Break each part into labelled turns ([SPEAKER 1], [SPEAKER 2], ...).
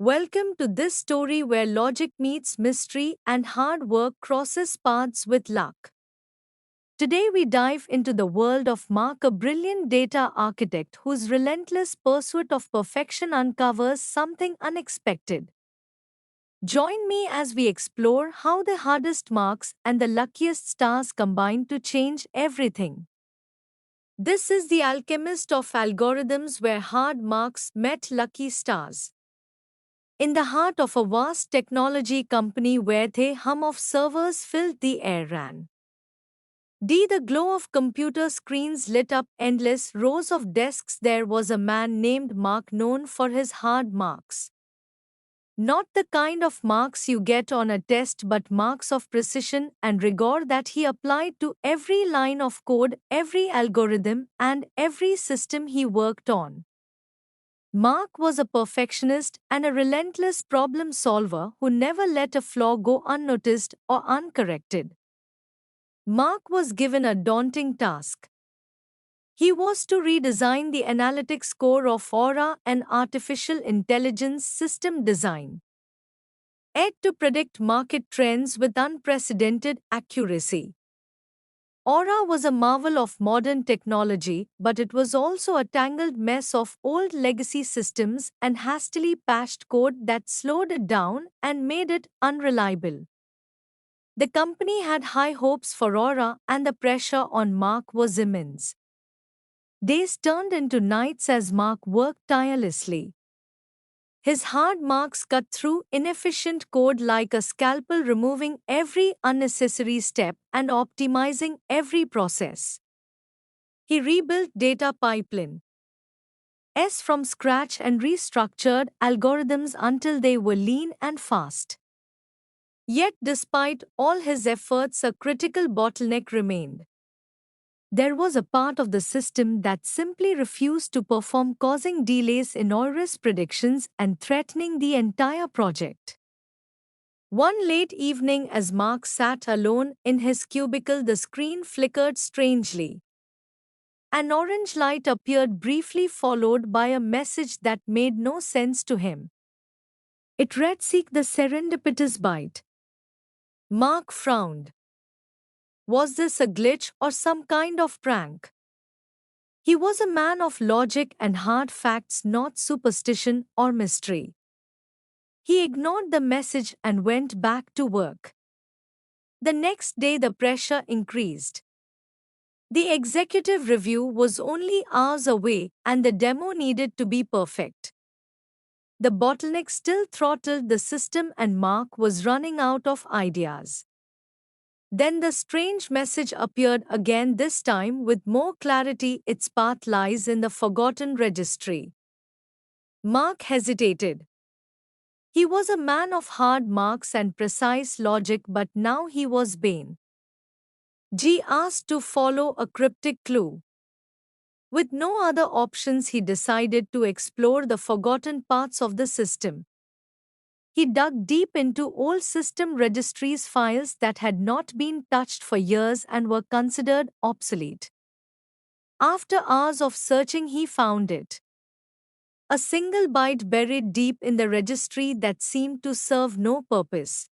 [SPEAKER 1] Welcome to this story where logic meets mystery and hard work crosses paths with luck. Today we dive into the world of Mark, a brilliant data architect whose relentless pursuit of perfection uncovers something unexpected. Join me as we explore how the hardest marks and the luckiest stars combine to change everything. This is the alchemist of algorithms where hard marks met lucky stars. In the heart of a vast technology company where the hum of servers filled the air ran. The glow of computer screens lit up endless rows of desks. There was a man named Mark known for his hard marks. Not the kind of marks you get on a test, but marks of precision and rigor that he applied to every line of code, every algorithm, and every system he worked on. Mark was a perfectionist and a relentless problem solver who never let a flaw go unnoticed or uncorrected. Mark was given a daunting task. He was to redesign the analytics core of Aura, an artificial intelligence system design. To predict market trends with unprecedented accuracy. Aura was a marvel of modern technology, but it was also a tangled mess of old legacy systems and hastily patched code that slowed it down and made it unreliable. The company had high hopes for Aura, and the pressure on Mark was immense. Days turned into nights as Mark worked tirelessly. His hard marks cut through inefficient code like a scalpel, removing every unnecessary step and optimizing every process. He rebuilt data pipeline from scratch and restructured algorithms until they were lean and fast. Yet despite all his efforts, a critical bottleneck remained. There was a part of the system that simply refused to perform, causing delays in Aura's predictions and threatening the entire project. One late evening, as Mark sat alone in his cubicle, the screen flickered strangely. An orange light appeared briefly, followed by a message that made no sense to him. It read, "Seek the serendipitous byte." Mark frowned. Was this a glitch or some kind of prank? He was a man of logic and hard facts, not superstition or mystery. He ignored the message and went back to work. The next day, the pressure increased. The executive review was only hours away, and the demo needed to be perfect. The bottleneck still throttled the system, and Mark was running out of ideas. Then the strange message appeared again, this time with more clarity: its path lies in the forgotten registry. Mark hesitated. He was a man of hard marks and precise logic, but now he was being asked to follow a cryptic clue. With no other options, he decided to explore the forgotten parts of the system. He dug deep into old system registries, files that had not been touched for years and were considered obsolete. After hours of searching, he found it. A single byte buried deep in the registry that seemed to serve no purpose.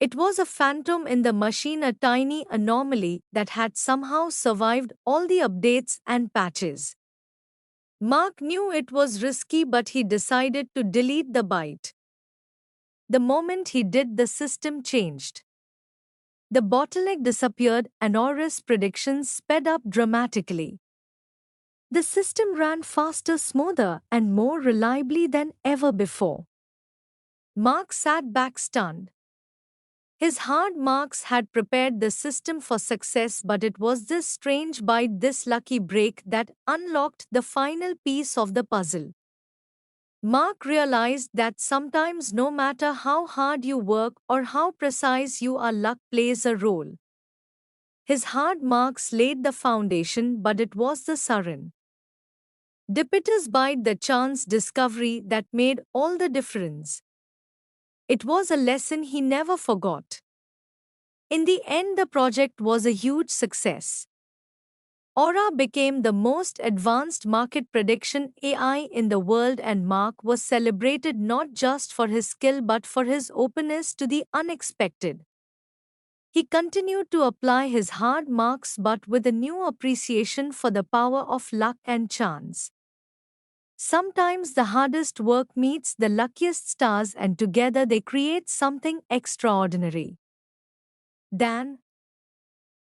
[SPEAKER 1] It was a phantom in the machine, a tiny anomaly that had somehow survived all the updates and patches. Mark knew it was risky, but he decided to delete the byte. The moment he did, the system changed. The bottleneck disappeared and Aura's predictions sped up dramatically. The system ran faster, smoother, and more reliably than ever before. Mark sat back stunned. His hard marks had prepared the system for success, but it was this strange byte, this lucky break, that unlocked the final piece of the puzzle. Mark realized that sometimes, no matter how hard you work or how precise you are, luck plays a role. His hard marks laid the foundation, but it was the serendipitous byte, the chance discovery, that made all the difference. It was a lesson he never forgot. In the end, the project was a huge success. Aura became the most advanced market prediction AI in the world, and Mark was celebrated not just for his skill but for his openness to the unexpected. He continued to apply his hard marks but with a new appreciation for the power of luck and chance. Sometimes the hardest work meets the luckiest stars, and together they create something extraordinary. Dan,